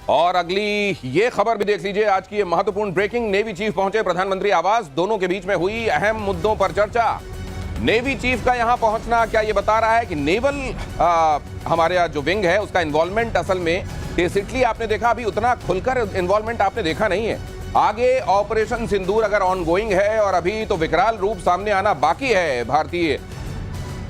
और अगली ये खबर भी देख लीजिए, आज की ये महत्वपूर्ण ब्रेकिंग। नेवी चीफ पहुंचे प्रधानमंत्री आवास, दोनों के बीच में हुई अहम मुद्दों पर चर्चा। नेवी चीफ का यहां पहुंचना क्या ये बता रहा है कि नेवल हमारे यहाँ जो विंग है उसका इन्वॉल्वमेंट असल में टेसिटली आपने देखा, अभी उतना खुलकर इन्वॉल्वमेंट आपने देखा नहीं है। आगे ऑपरेशन सिंदूर अगर ऑनगोइंग है और अभी तो विकराल रूप सामने आना बाकी है भारतीय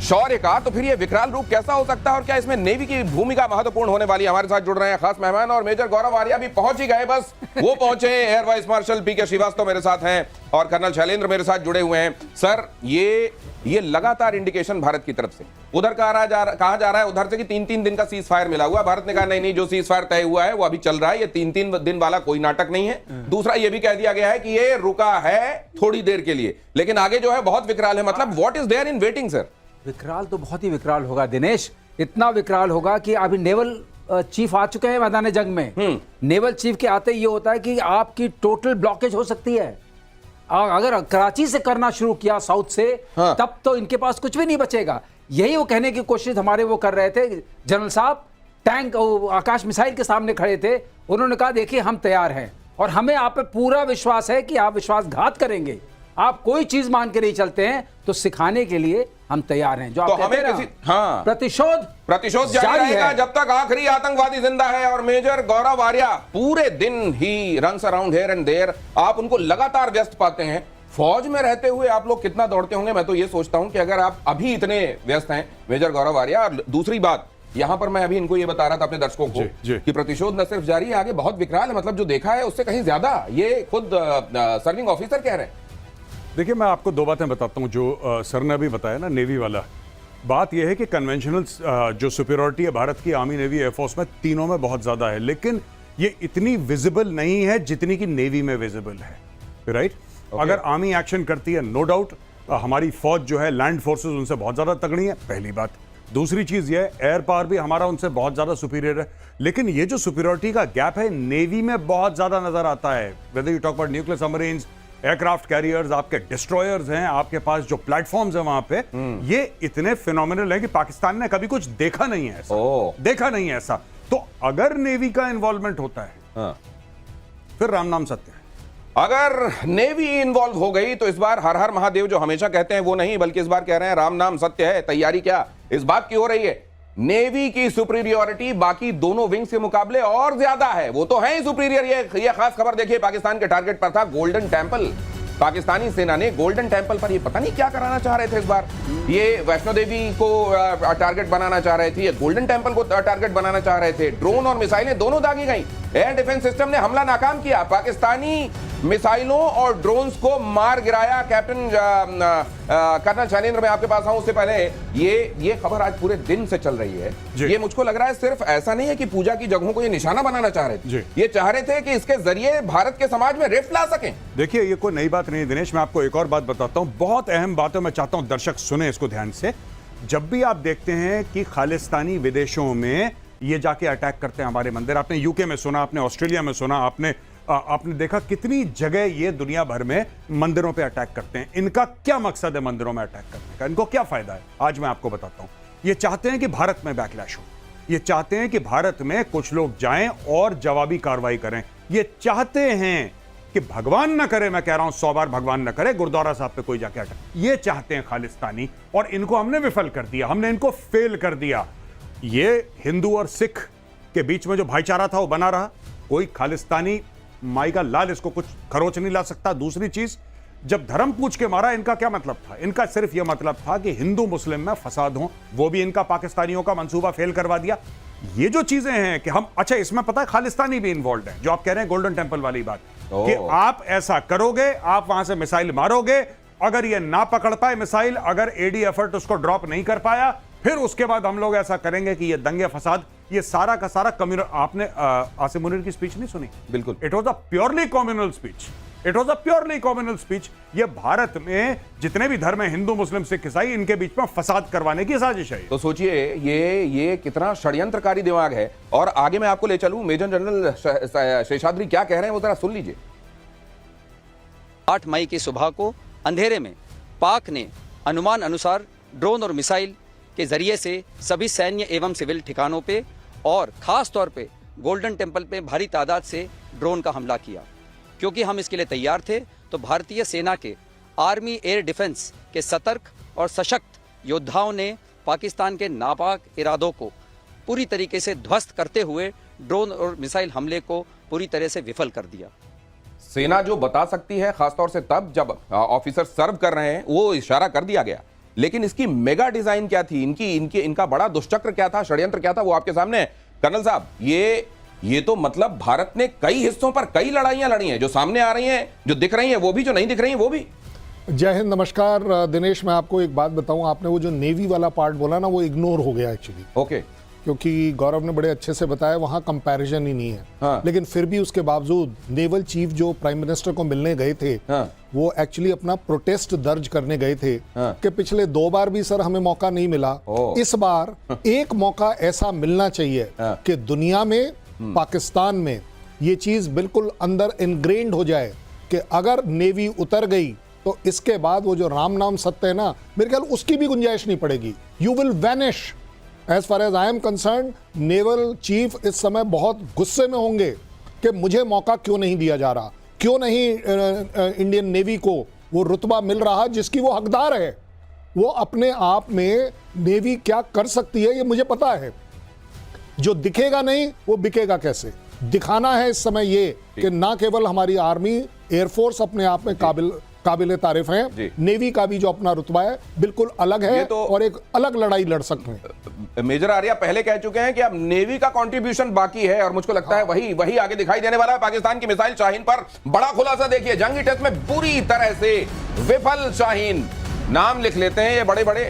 शौर्य का, तो फिर ये विकराल रूप कैसा हो सकता है और क्या इसमें नेवी की भूमिका महत्वपूर्ण होने वाली है? हमारे साथ जुड़ रहे हैं खास मेहमान और मेजर गौरव आर्या भी पहुंच ही गए, बस वो पहुंचे। एयर वाइस मार्शल पीके श्रीवास्तव मेरे साथ हैं और कर्नल शैलेंद्र मेरे साथ जुड़े हुए हैं। सर, ये लगातार इंडिकेशन भारत की तरफ से उधर कहा जा रहा है उधर से कि 3-3 दिन का सीज फायर मिला हुआ। भारत ने कहा नहीं, जो सीज फायर तय हुआ है वो अभी चल रहा है, ये 3-3 दिन वाला कोई नाटक नहीं है। दूसरा ये भी कह दिया गया है कि ये रुका है थोड़ी देर के लिए, लेकिन आगे जो है बहुत विकराल है। मतलब what is there in waiting sir? विकराल तो बहुत ही विकराल होगा दिनेश, इतना विकराल होगा कि अभी नेवल चीफ आ चुके हैं मैदान जंग में। नेवल चीफ के आते ये होता है कि आपकी टोटल ब्लॉकेज हो सकती है। अगर कराची से करना शुरू किया साउथ से, हाँ। तब तो इनके पास कुछ भी नहीं बचेगा। यही वो कहने की कोशिश हमारे वो कर रहे थे जनरल साहब, टैंक आकाश मिसाइल के सामने खड़े थे। उन्होंने कहा देखिए हम तैयार हैं और हमें आप पे पूरा विश्वास है कि आप विश्वासघात करेंगे, आप कोई चीज मान के नहीं चलते हैं, तो सिखाने के लिए हम तैयार हैं। जो तो आप हमें हाँ। प्रतिशोध जारी रहेगा जब तक आखिरी आतंकवादी जिंदा है। और मेजर गौरव आर्या पूरे दिन ही runs around here and there, आप उनको लगातार व्यस्त पाते हैं। फौज में रहते हुए आप लोग कितना दौड़ते होंगे? मैं तो ये सोचता हूं कि अगर आप अभी इतने व्यस्त हैं मेजर गौरव आर्या। और दूसरी बात, यहां पर मैं अभी इनको ये बता रहा था अपने दर्शकों को कि प्रतिशोध न सिर्फ जारी है, आगे बहुत विकराल है। मतलब जो देखा है उससे कहीं ज्यादा, ये खुद सर्विंग ऑफिसर कह रहे हैं। देखिए, मैं आपको दो बातें बताता हूं जो सर ने अभी बताया ना, नेवी वाला। बात यह है कि कन्वेंशनल जो सुपीरियरिटी है भारत की आर्मी, नेवी, एयरफोर्स में, तीनों में बहुत ज्यादा है, लेकिन ये इतनी विजिबल नहीं है जितनी कि नेवी में विजिबल है, राइट? अगर आर्मी एक्शन करती है, नो डाउट हमारी फौज जो है, लैंड फोर्सेस उनसे बहुत ज्यादा तगड़ी है, पहली बात। दूसरी चीज ये है, एयर पावर भी हमारा उनसे बहुत ज्यादा सुपीरियर है, लेकिन ये जो सुपीरियरिटी का गैप है नेवी में बहुत ज्यादा नजर आता है। Whether you talk about nuclear submarines, aircraft carriers, आपके डिस्ट्रॉयर्स हैं, आपके पास जो प्लेटफॉर्म्स हैं वहां पे, ये इतने फिनोमिनल है कि पाकिस्तान ने कभी कुछ देखा नहीं है ऐसा। देखा नहीं है ऐसा। तो अगर नेवी का इन्वॉल्वमेंट होता है, फिर राम नाम सत्य है। अगर नेवी इन्वॉल्व हो गई तो इस बार हर हर महादेव जो हमेशा कहते हैं वो नहीं, बल्कि इस बार कह रहे हैं राम नाम सत्य है। तैयारी क्या इस बात की हो रही है? नेवी की सुपीरियरिटी बाकी दोनों विंग्स के मुकाबले और ज्यादा है। वो तो है ही सुपीरियर। ये खास खबर देखिए, पाकिस्तान के टारगेट पर था गोल्डन टेंपल। पाकिस्तानी सेना ने गोल्डन टेंपल पर ये पता नहीं क्या कराना चाह रहे थे इस बार। ये वैष्णो देवी को टारगेट बनाना चाह रहे थे, ये गोल्डन टेंपल को टारगेट बनाना चाह रहे थे। ड्रोन और मिसाइलें दोनों दागी गई। एयर डिफेंस सिस्टम ने हमला नाकाम किया, पाकिस्तानी मिसाइलों और ड्रोन्स को मार गिराया। कैप्टन कर्नल शैलेंद्र, मैं आपके पास आऊं उससे पहले, ये खबर आज पूरे दिन से चल रही है। ये मुझको लग रहा है सिर्फ ऐसा नहीं है कि पूजा की जगहों को ये निशाना बनाना चाह रहे थे, ये चाह रहे थे कि इसके जरिए भारत के समाज में रिफ्ट ला सकें। देखिए, ये कोई नई बात नहीं दिनेश, मैं आपको एक और बात बताता हूं, बहुत अहम बात है, मैं चाहता हूं दर्शक सुने इसको ध्यान से। जब भी आप देखते हैं कि खालिस्तानी विदेशों में ये जाके अटैक करते हैं हमारे मंदिर, आपने यूके में सुना, आपने ऑस्ट्रेलिया में सुना, आपने देखा कितनी जगह ये दुनिया भर में मंदिरों पे अटैक करते हैं। इनका क्या मकसद है मंदिरों में अटैक करने का? इनको क्या फायदा है? आज मैं आपको बताता हूं। ये चाहते हैं कि भारत में बैकलैश हो, ये चाहते हैं कि भारत में कुछ लोग जाएं और जवाबी कार्रवाई करें। ये चाहते हैं कि भगवान ना करे, मैं कह रहा हूं 100 बार भगवान ना करे, गुरुद्वारा साहब पे कोई जाके अटैक। ये चाहते हैं खालिस्तानी, और इनको हमने विफल कर दिया, हमने इनको फेल कर दिया। ये हिंदू और सिख के बीच में जो भाईचारा था वो बना रहा। कोई खालिस्तानी माई का लाल इसको कुछ खरोच नहीं ला सकता। दूसरी चीज, जब धर्म पूछ के मारा, इनका क्या मतलब था? इनका सिर्फ यह मतलब था कि हिंदू मुस्लिम में फसाद हो, वो भी इनका पाकिस्तानियों का मंसूबा फेल करवा दिया। ये जो चीजें हैं कि हम, अच्छा इसमें पता है खालिस्तानी भी इन्वॉल्व है, जो आप कह रहे हैं गोल्डन टेंपल वाली बात, कि आप ऐसा करोगे, आप वहां से मिसाइल मारोगे, अगर ये ना पकड़ पाए मिसाइल, अगर एडी एफर्ट उसको ड्रॉप नहीं कर पाया, फिर उसके बाद हम लोग ऐसा करेंगे कि ये दंगे फसाद, ये सारा का सारा कम्युनल। आपने आसिम मुनीर की स्पीच नहीं सुनी? बिल्कुल, it was a purely communal speech, it was a purely communal speech. ये भारत में जितने भी धर्म है, हिंदू मुस्लिम सिख ईसाई, इनके बीच में फसाद करवाने की साजिश है। तो सोचिए ये कितना षड्यंत्रकारी दिमाग है। और आगे मैं आपको ले चलूं, मेजर जनरल शेषाद्री क्या कह रहे हैं वो जरा सुन लीजिए। 8 मई की सुबह को अंधेरे में पाक ने अनुमान अनुसार ड्रोन और मिसाइल के जरिए से सभी सैन्य एवं सिविल ठिकानों पे और खास तौर पे गोल्डन टेम्पल पे भारी तादाद से ड्रोन का हमला किया। क्योंकि हम इसके लिए तैयार थे, तो भारतीय सेना के आर्मी एयर डिफेंस के सतर्क और सशक्त योद्धाओं ने पाकिस्तान के नापाक इरादों को पूरी तरीके से ध्वस्त करते हुए ड्रोन और मिसाइल हमले को पूरी तरह से विफल कर दिया। सेना जो बता सकती है, खासतौर से तब जब ऑफिसर सर्व कर रहे हैं, वो इशारा कर दिया गया, लेकिन इसकी मेगा डिजाइन क्या थी, इनका बड़ा दुष्चक्र क्या था, षड्यंत्र क्या था, वो आपके सामने है। कर्नल साहब, ये तो मतलब भारत ने कई हिस्सों पर कई लड़ाइयां लड़ी हैं, जो सामने आ रही हैं, जो दिख रही हैं वो भी, जो नहीं दिख रही हैं वो भी। जय हिंद, नमस्कार दिनेश। मैं आपको एक बात बताऊं, आपने वो जो नेवी वाला पार्ट बोला ना, वो इग्नोर हो गया एक्चुअली। ओके। क्योंकि गौरव ने बड़े अच्छे से बताया, वहां कंपैरिजन ही नहीं है। हाँ। लेकिन फिर भी उसके बावजूद नेवल चीफ जो प्राइम मिनिस्टर को मिलने गए थे, हाँ। वो एक्चुअली अपना प्रोटेस्ट दर्ज करने गए थे हाँ। कि पिछले 2 बार भी सर हमें मौका नहीं मिला, इस बार एक मौका ऐसा मिलना चाहिए कि दुनिया में, पाकिस्तान में ये चीज बिल्कुल अंदर इनग्रेन्ड हो जाए कि अगर नेवी उतर गई तो इसके बाद वो जो राम नाम सत्य है ना, मेरे ख्याल उसकी भी गुंजाइश नहीं पड़ेगी। You will vanish. As far as I am concern, naval chief इस समय बहुत गुस्से में होंगे कि मुझे मौका क्यों नहीं दिया जा रहा, क्यों नहीं इंडियन नेवी को वो रुतबा मिल रहा जिसकी वो हकदार है। वो अपने आप में नेवी क्या कर सकती है ये मुझे पता है। जो दिखेगा नहीं वो बिकेगा कैसे। दिखाना है इस समय ये कि ना केवल हमारी आर्मी, एयरफोर्स अपने आप में काबिल तारीफ है, नेवी का भी जो अपना रुतबा है बिल्कुल अलग है और एक अलग लड़ाई लड़ सकते हैं। मेजर आर्या पहले कह चुके हैं कि अब नेवी का कंट्रीब्यूशन बाकी है, और मुझको लगता है वही आगे दिखाई देने वाला है। पाकिस्तान की मिसाइल शाहीन पर बड़ा खुलासा देखिए, जंगी टेस्ट में पूरी तरह से विफल शाहीन। नाम लिख लेते हैं ये बड़े बड़े,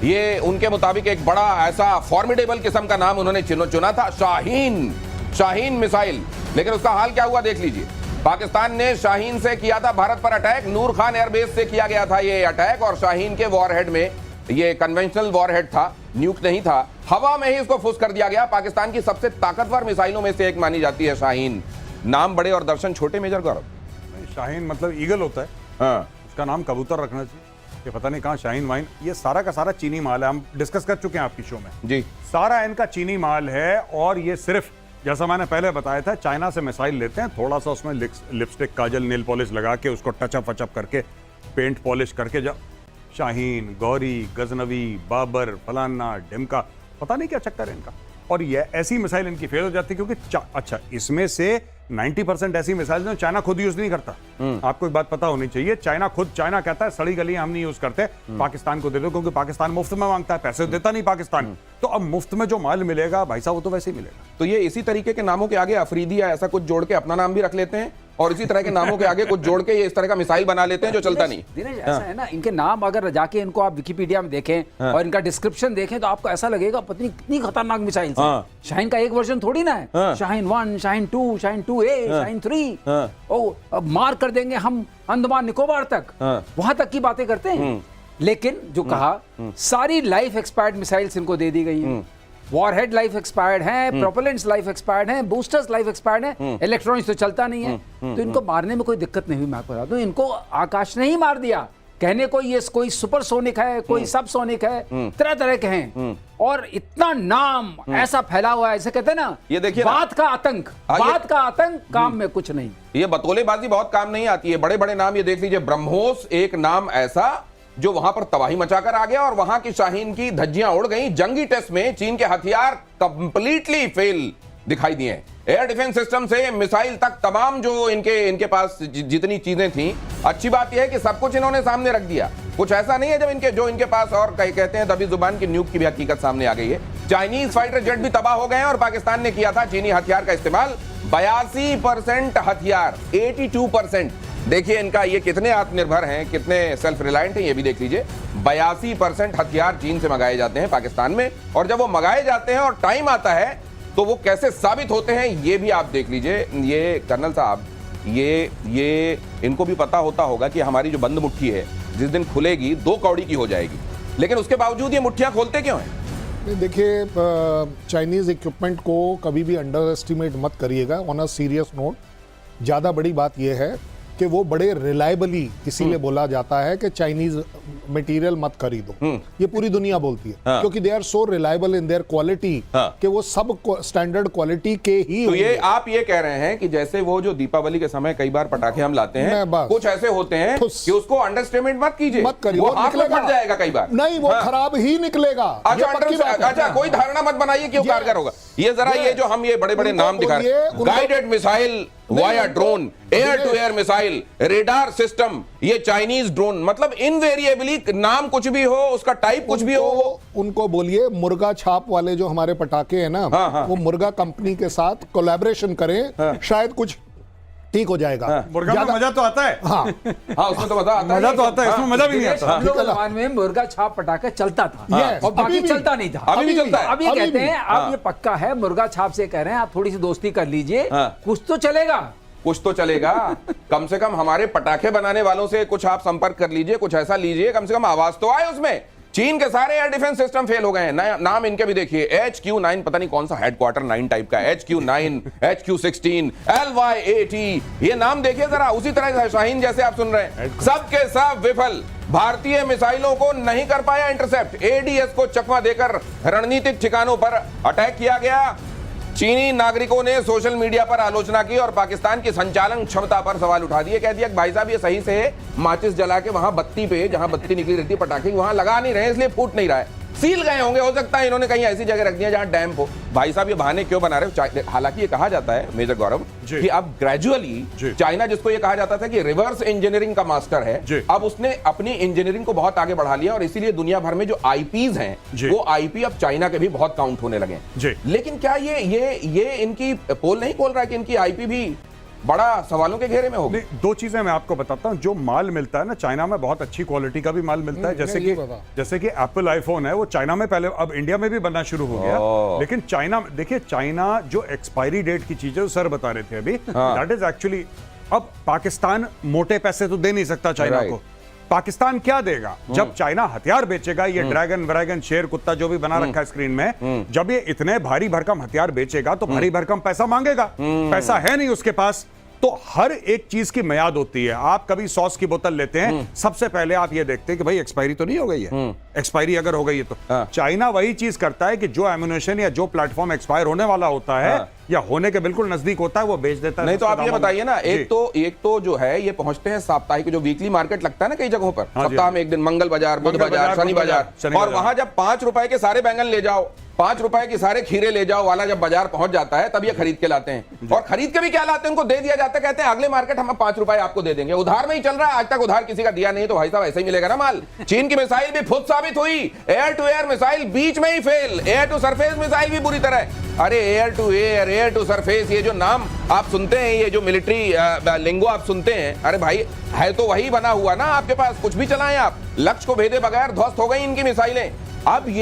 ये उनके मुताबिक एक बड़ा ऐसा फॉर्मिडेबल किस्म का नाम उन्होंने चुना था, शाहीन मिसाइल। लेकिन उसका हाल क्या हुआ देख लीजिए। पाकिस्तान ने शाहीन से किया था भारत पर अटैक, नूर खान एयरबेस से किया गया था ये अटैक, और शाहीन के वॉरहेड में, ये कन्वेंशनल वॉरहेड था, न्यूक नहीं था, हवा में ही इसको फुस कर दिया गया। पाकिस्तान की सबसे ताकतवर मिसाइलों में से एक मानी जाती है शाहीन। नाम बड़े और दर्शन छोटे, मेजर गौरव। शाहीन मतलब ईगल होता है, हाँ। उसका नाम कबूतर रखना चाहिए। ये पता नहीं कहाँ शाहीन वाइन, ये सारा का सारा चीनी माल है। हम डिस्कस कर चुके हैं आपकी शो में जी, सारा इनका चीनी माल है। और ये सिर्फ, जैसा मैंने पहले बताया था, चाइना से मिसाइल लेते हैं, थोड़ा सा उसमें लिपस्टिक, काजल, नेल पॉलिश लगा के उसको टचअप वचअप करके, पेंट पॉलिश करके, जब शाहीन, गौरी, गजनवी, बाबर, फलाना, ढिमका, पता नहीं क्या चक्कर है इनका। और ये ऐसी मिसाइल इनकी फेल हो जाती है क्योंकि अच्छा, इसमें से 90% ऐसी मिसाइल जो चाइना खुद यूज नहीं करता। आपको एक बात पता होनी चाहिए, चाइना कहता है सड़ी गलियां हम नहीं यूज करते, पाकिस्तान को दे दो, क्योंकि पाकिस्तान मुफ्त में मांगता है, पैसे देता नहीं पाकिस्तान। तो अब मुफ्त में जो माल मिलेगा भाई साहब, वो तो वैसे ही मिलेगा। तो ये इसी तरीके के नामों के आगे अफरीदी या ऐसा कुछ जोड़ के अपना नाम भी रख लेते हैं, और इसी तरह के नामों के आगे कुछ जोड़ के ये इस तरह का मिसाइल बना लेते हैं जो चलता नहीं। दिनेश, ऐसा है ना, इनके नाम अगर जाके इनको आप विकिपीडिया में देखें और इनका डिस्क्रिप्शन देखें तो आपको ऐसा लगेगा पत्नी कितनी खतरनाक मिसाइल है। शाहीन का एक वर्जन थोड़ी ना है, शाहीन 1, शाहीन 2, शाहीन 2A, शाहीन 3। ओ मार कर देंगे हम अंडमान निकोबार तक, वहां तक की बातें करते हैं। लेकिन जो कहा, सारी लाइफ एक्सपायर्ड मिसाइल्स इनको दे दी गई हैं। वॉरहेड लाइफ एक्सपायर्ड है, प्रोपेलेंट्स लाइफ एक्सपायर्ड है, बूस्टर्स लाइफ एक्सपायर्ड है, इलेक्ट्रॉनिक्स तो चलता नहीं है। तो इनको मारने में कोई दिक्कत नहीं हुई। मैं आपको बता दूं, इनको आकाश ने ही मार दिया। कहने को ये कोई सुपरसोनिक है, कोई सबसोनिक है, तरह तरह के हैं, और इतना नाम ऐसा फैला हुआ है, ऐसे कहते हैं ना, ये देखिए बात का आतंक, बात का आतंक, काम में कुछ नहीं। ये बतौलेबाजी बहुत काम नहीं आती है। बड़े बड़े नाम ये देख लीजिए, ब्रह्मोस एक नाम ऐसा जो वहां पर तबाही मचाकर आ गया, और वहां की शाहीन की धज्जियां उड़ गई। जंगी टेस्ट में चीन के हथियार कंप्लीटली फेल दिखाई दिए। एयर डिफेंस सिस्टम से मिसाइल तक, तमाम जो इनके पास जितनी चीजें थी, अच्छी बात यह है कि सब कुछ इन्होंने सामने रख दिया। कुछ ऐसा नहीं है जब इनके पास, और कहते हैं दबी जुबान की न्यूक की भी हकीकत सामने आ गई है। चाइनीज फाइटर जेट भी तबाह हो गए हैं, और पाकिस्तान ने किया था चीनी हथियार का इस्तेमाल। 82% हथियार, 82%। देखिए इनका ये कितने आत्मनिर्भर हैं, कितने सेल्फ रिलायंट हैं, ये भी देख लीजिए। 82% हथियार चीन से मंगाए जाते हैं पाकिस्तान में, और जब वो मंगाए जाते हैं और टाइम आता है तो वो कैसे साबित होते हैं ये भी आप देख लीजिए। ये कर्नल साहब, ये इनको भी पता होगा कि हमारी जो बंद मुट्ठी है जिस दिन खुलेगी 2 कौड़ी की हो जाएगी, लेकिन उसके बावजूद ये मुट्ठियां खोलते क्यों हैं? देखिए, चाइनीज इक्विपमेंट को कभी भी अंडर एस्टिमेट मत करिएगा। ऑन अ सीरियस नोट, ज़्यादा बड़ी बात यह है कि वो बड़े रिलायबली, इसीलिए बोला जाता है कि चाइनीज मटेरियल मत खरीदो। ये पूरी दुनिया बोलती है, क्योंकि they are so reliable in their quality कि वो सब स्टैंडर्ड क्वालिटी के ही तो ये आप ये कह रहे हैं कि जैसे वो जो दीपावली के समय कई बार पटाखे हम लाते हैं, कुछ ऐसे होते हैं कि उसको अंडरस्टेटमेंट मत कीजिए, मत करिए, वो वो हाथ में निकलेगा। फट जाएगा कई बार। नहीं, वो खराब ही निकलेगा। अच्छा, कोई धारणा मत बनाइए कि वो कारगर होगा। ये जरा ये जो हम ये बड़े बड़े नाम दिखा रहे हैं, guided missile, via drone, air to air missile, radar system, ये चाइनीज ड्रोन, मतलब इनवेरिएबली नाम कुछ भी हो, उसका टाइप कुछ भी हो, उनको बोलिए मुर्गा छाप वाले जो हमारे पटाखे हैं ना, वो मुर्गा कंपनी के साथ कोलैबोरेशन करें, शायद कुछ ठीक हो जाएगा। मुर्गा में मजा तो आता है। हाँ उसमें तो मजा आता है, मजा तो आता है, इसमें मजा भी नहीं आता। हम लोग जमाने में मुर्गा छाप पटाखा चलता था Yes, और बाकी अभी भी। चलता नहीं था। अभी भी चलता है। अब ये अभी कहते भी। हैं अब ये पक्का है, मुर्गा छाप से कह रहे हैं आप थोड़ी सी दोस्ती कर लीजिए, कुछ तो चलेगा। कुछ तो चलेगा। कम से कम हमारे पटाखे बनाने वालों से कुछ आप संपर्क कर लीजिए, कुछ ऐसा लीजिए, कम से कम आवाज तो आए उसमें। चीन के सारे एयर डिफेंस सिस्टम फेल हो गए हैं। नाम इनके भी देखिए, HQ-9, पता नहीं कौन सा हेडक्वार्टर 9 टाइप का, HQ-9, HQ-16, LY-80, ये नाम देखिए जरा। उसी तरह से शाहीन जैसे आप सुन रहे हैं, सबके सब विफल। भारतीय मिसाइलों को नहीं कर पाया इंटरसेप्ट। ADS को चकमा देकर रणनीतिक ठिकानों पर अटैक किया गया। चीनी नागरिकों ने सोशल मीडिया पर आलोचना की और पाकिस्तान की संचालन क्षमता पर सवाल उठा दिए। कह दिया कि भाई साहब ये सही से माचिस जला के वहां बत्ती पे, जहां बत्ती निकली रहती है पटाखे, वहां लगा नहीं रहे, इसलिए फूट नहीं रहा है। सील गए होंगे, हो सकता है इन्होंने कहीं ऐसी जगह रख दिया जहां डैम हो। भाई साहब ये बहाने क्यों बना रहे हो? हालांकि ये कहा जाता है मेजर गौरव कि अब ग्रेजुअली चाइना, जिसको ये कहा जाता था कि रिवर्स इंजीनियरिंग का मास्टर है, अब उसने अपनी इंजीनियरिंग को बहुत आगे बढ़ा लिया और इसीलिए दुनिया भर में जो आईपीज हैं, वो आईपी अब चाइना के भी बहुत काउंट होने लगे हैं। लेकिन क्या ये इनकी पोल नहीं खोल रहा है कि इनकी आईपी भी बड़ा सवालों के घेरे में होगी? दो चीजें मैं आपको बताता हूं। जो माल मिलता है ना चाइना में, बहुत अच्छी क्वालिटी का भी माल मिलता है। जैसे कि एप्पल आईफोन है, वो चाइना में पहले, अब इंडिया में भी बनना शुरू हो गया। लेकिन चाइना, देखिए चाइना जो एक्सपायरी डेट की चीजें सर बता रहे थे अभी, दैट इज एक्चुअली, अब पाकिस्तान मोटे पैसे तो दे नहीं सकता चाइना को। पाकिस्तान क्या देगा? जब चाइना हथियार बेचेगा, ये ड्रैगन शेर कुत्ता जो भी बना रखा है स्क्रीन में, जब ये इतने भारी भरकम हथियार बेचेगा तो भारी भरकम पैसा मांगेगा। पैसा है नहीं उसके पास, तो हर एक चीज की मियाद होती है। आप कभी सॉस की बोतल लेते हैं, सबसे पहले आप ये देखते हैं कि भाई एक्सपायरी तो नहीं हो गई है। एक्सपायरी अगर हो गई है तो चाइना वही चीज करता है कि जो एम्यूनेशन या जो प्लेटफॉर्म एक्सपायर होने वाला होता है या होने के बिल्कुल नजदीक होता है, वो बेच देता है। नहीं तो आप ये बताइए ना, एक तो जो है ये पहुंचते हैं साप्ताहिक, जो वीकली मार्केट लगता है ना कई जगहों पर, सप्ताह में एक दिन, मंगल बाजार, बुध बाजार, शनि बाजार, और वहां जब 5 रुपए के सारे बैंगन ले जाओ, 5 रुपए की सारे खीरे ले जाओ वाला जब बाजार पहुंच जाता है, तब ये खरीद के लाते हैं। और खरीद के भी क्या लाते हैं, उनको दे दिया जाता है, कहते हैं अगले मार्केट हम 5 रुपए आपको दे देंगे। उधार में ही चल रहा है, आज तक उधार किसी का दिया नहीं, तो भाई साहब ऐसे ही मिलेगा ना माल। चीन की मिसाइल भी खुद साबित हुई, एयर टू एयर मिसाइल बीच में ही fail, air to surface missile भी बुरी तरह। अरे air to air, air to surface, ये जो नाम आप सुनते हैं, ये जो मिलिट्री लिंगो आप सुनते हैं, अरे भाई है तो वही बना हुआ ना आपके पास, कुछ भी चलाएं आप, लक्ष्य को भेदे बगैर ध्वस्त हो गई इनकी मिसाइलें। अब